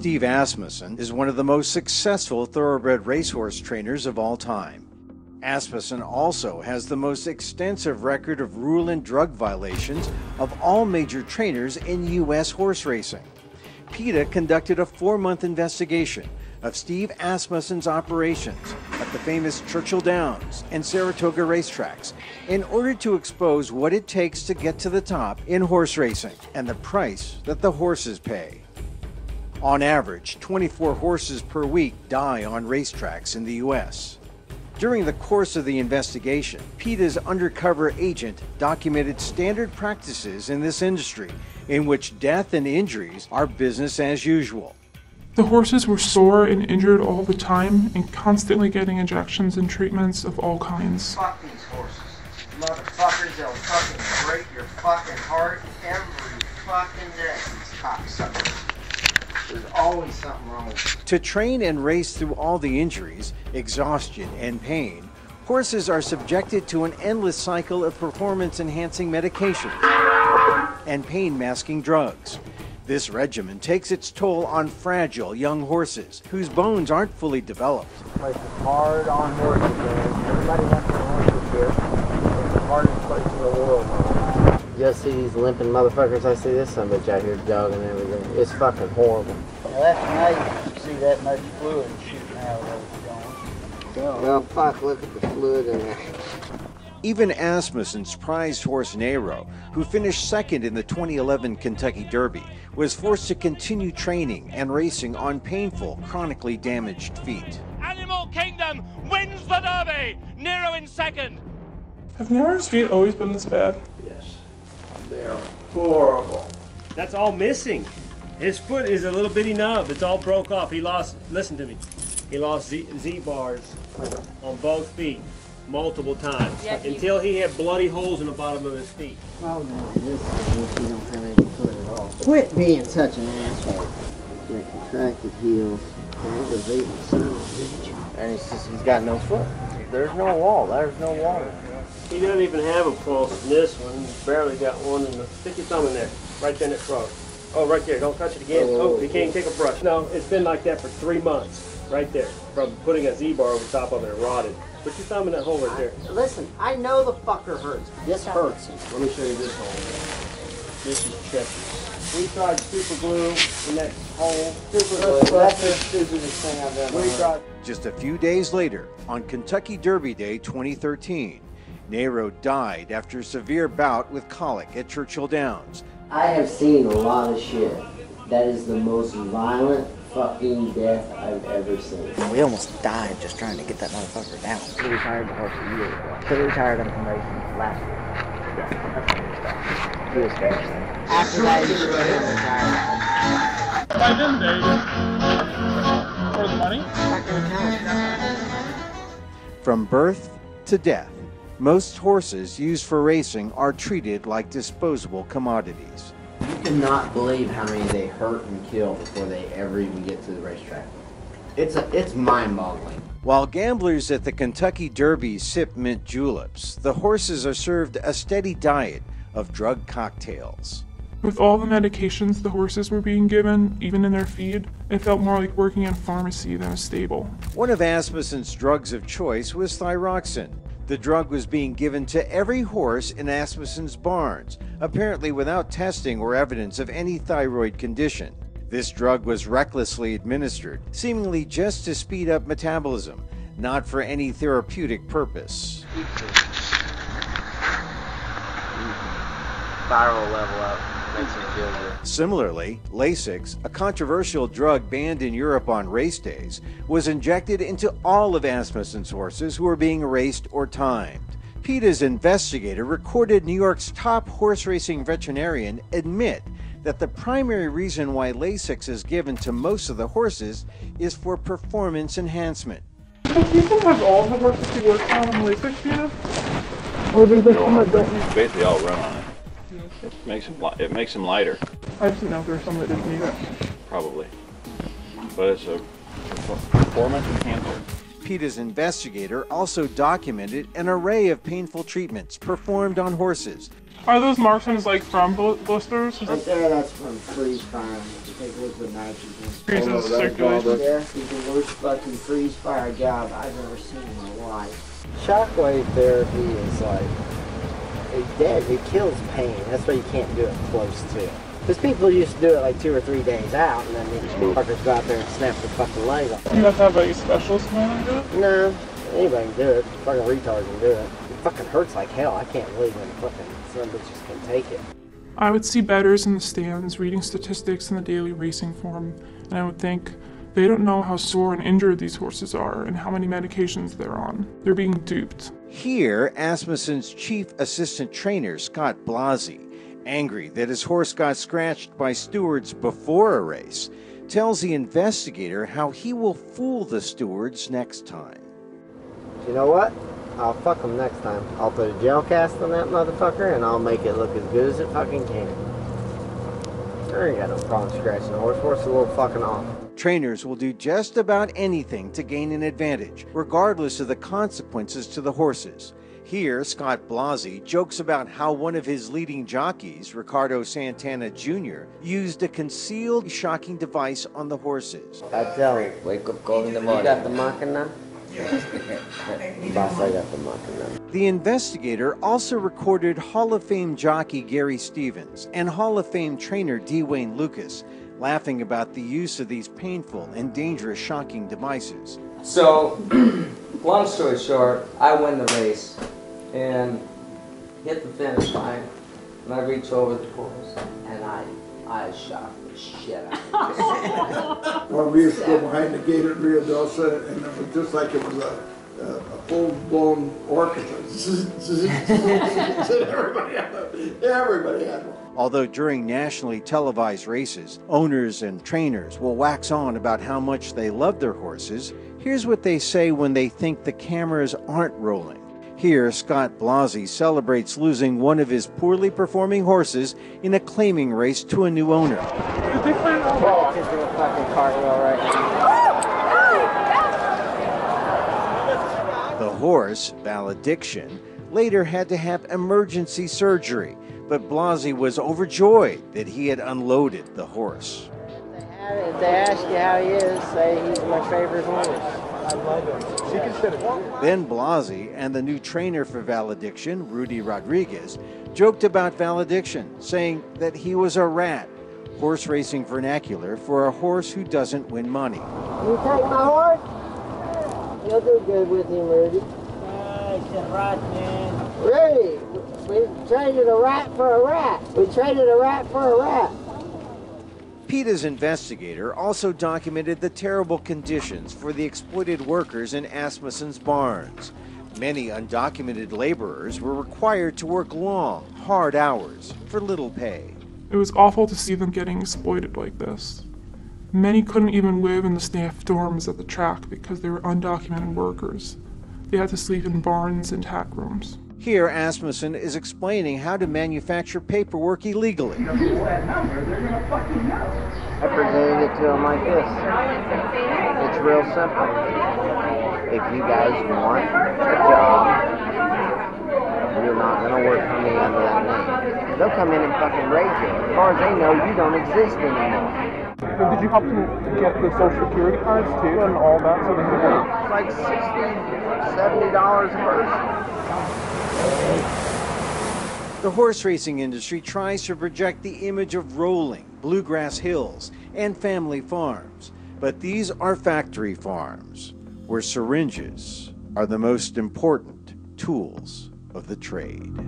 Steve Asmussen is one of the most successful thoroughbred racehorse trainers of all time. Asmussen also has the most extensive record of rule and drug violations of all major trainers in U.S. horse racing. PETA conducted a 4-month investigation of Steve Asmussen's operations at the famous Churchill Downs and Saratoga racetracks in order to expose what it takes to get to the top in horse racing and the price that the horses pay. On average, 24 horses per week die on racetracks in the U.S. During the course of the investigation, PETA's undercover agent documented standard practices in this industry in which death and injuries are business as usual. The horses were sore and injured all the time and constantly getting injections and treatments of all kinds. Fuck these horses. Motherfuckers, they'll fucking break your fucking heart every fucking day. These cocksuckers. There's always something wrong with them. To train and race through all the injuries, exhaustion, and pain, horses are subjected to an endless cycle of performance-enhancing medication and pain-masking drugs. This regimen takes its toll on fragile young horses whose bones aren't fully developed. Place is hard on horses, man. Everybody wants their horses here. It's the hardest place in the world, man. Just see these limping motherfuckers. I see this son of a bitch out here jogging and everything. It's fucking horrible. Well, that's nice to see that much fluid shooting out of those joints. Well, fuck, look at the fluid in there. Even Asmussen's prized horse Nero, who finished second in the 2011 Kentucky Derby, was forced to continue training and racing on painful, chronically damaged feet. Animal Kingdom wins the Derby! Nero in second! Have Nero's feet always been this bad? Yes. They're horrible. That's all missing. His foot is a little bitty nub. It's all broke off. He lost, listen to me, he lost Z-bars on both feet multiple times until he had bloody holes in the bottom of his feet. Oh no, this is you don't have any foot at all. Quit being such an asshole. Got contracted heels. And he's got no foot. There's no wall. There's no wall. He doesn't even have a pulse in this one. He's barely got one in the, stick your thumb in there, right there in the throat. Oh, right there, don't touch it again. Oh, he can't take a brush. No, it's been like that for 3 months, right there. From putting a Z-bar over top of it and rotted. Put your thumb in that hole right there. Listen, I know the fucker hurts. This hurts. Let me show you this hole. This is Chester's. We tried super glue in that hole. Super glue. That's the stupidest thing I've ever heard. Just a few days later, on Kentucky Derby Day 2013, Nero died after a severe bout with colic at Churchill Downs. I have seen a lot of shit. That is the most violent fucking death I've ever seen. We almost died just trying to get that motherfucker down. We retired the horse a year ago. So we retired him from racing last year. That's when we stopped. He was finished then. After that, he retired. By then, for the money? From birth to death, most horses used for racing are treated like disposable commodities. You cannot believe how many they hurt and kill before they ever even get to the racetrack. It's mind-boggling. While gamblers at the Kentucky Derby sip mint juleps, the horses are served a steady diet of drug cocktails. With all the medications the horses were being given, even in their feed, it felt more like working in a pharmacy than a stable. One of Asmussen's drugs of choice was thyroxin. The drug was being given to every horse in Asmussen's barns, apparently without testing or evidence of any thyroid condition. This drug was recklessly administered, seemingly just to speed up metabolism, not for any therapeutic purpose. Viral level up. Makes me feel good. Similarly, Lasix, a controversial drug banned in Europe on race days, was injected into all of Asmussen's horses who were being raced or timed. PETA's investigator recorded New York's top horse racing veterinarian admit that the primary reason why Lasix is given to most of the horses is for performance enhancement. Do people have all the horses you work on LASIK units? Or do they come at different? Basically all run on it. It makes them lighter. I just didn't know if there were some that didn't need it. Probably. But it's a performance enhancer. PETA's investigator also documented an array of painful treatments performed on horses. Are those markings like from blisters? Right there, that's from freeze frying. take liquid nitrogen. Increases circulation. Yeah, it's the worst fucking freeze fire job I've ever seen in my life. Shockwave therapy is like, it's dead. It kills pain. That's why you can't do it close to it. Because people used to do it like 2 or 3 days out, and then these fuckers go out there and snap their fucking leg off. You have to have a specialist come in and do it? No, anybody can do it. Fucking retard can do it. It fucking hurts like hell. I can't believe when fucking some bitches can take it. I would see bettors in the stands reading statistics in the daily racing form, and I would think, they don't know how sore and injured these horses are and how many medications they're on. They're being duped. Here, Asmussen's chief assistant trainer, Scott Blasi, angry that his horse got scratched by stewards before a race, tells the investigator how he will fool the stewards next time. You know what? I'll fuck them next time. I'll put a gel cast on that motherfucker and I'll make it look as good as it fucking can. I ain't got no problem scratching the horse. Horse is a little fucking off. Trainers will do just about anything to gain an advantage, regardless of the consequences to the horses. Here, Scott Blasi jokes about how one of his leading jockeys, Ricardo Santana Jr., used a concealed shocking device on the horses. I tell you, Wake up cold in the morning. you got the Machina? Boss, I got the Machina. The investigator also recorded Hall of Fame jockey Gary Stevens and Hall of Fame trainer D. Wayne Lucas laughing about the use of these painful and dangerous shocking devices. So, long story short, I win the race and hit the finish line, and I reach over the course, and I shocked the shit out of it. Well, we used to go behind the gate at Rio Dosa, and it was just like it was a full-blown orchestra. Everybody had one. Although during nationally televised races, owners and trainers will wax on about how much they love their horses, here's what they say when they think the cameras aren't rolling. Here, Scott Blasi celebrates losing one of his poorly performing horses in a claiming race to a new owner. Just do a fucking cartwheel right now. The horse, Valediction, later had to have emergency surgery, but Blasi was overjoyed that he had unloaded the horse. If they ask you how he is, say he's my favorite horse. I love him. Then Blasi and the new trainer for Valediction, Rudy Rodriguez, joked about Valediction, saying that he was a rat, horse racing vernacular for a horse who doesn't win money. You take my horse? You'll do good with him, Rudy. He's a rat, man. Rudy, we traded a rat for a rat. We traded a rat for a rat. PETA's investigator also documented the terrible conditions for the exploited workers in Asmussen's barns. Many undocumented laborers were required to work long, hard hours for little pay. It was awful to see them getting exploited like this. Many couldn't even live in the staff dorms at the track because they were undocumented workers. They had to sleep in barns and tack rooms. Here, Asmussen is explaining how to manufacture paperwork illegally. I presented it to them like this. It's real simple. If you guys want a job, you're not going to work for me under that name. They'll come in and fucking raise you. As far as they know, you don't exist anymore. So did you help them get the social security cards too and all that so they could work? It's like $60, $70 a person. The horse racing industry tries to project the image of rolling, bluegrass hills, and family farms. But these are factory farms, where syringes are the most important tools of the trade.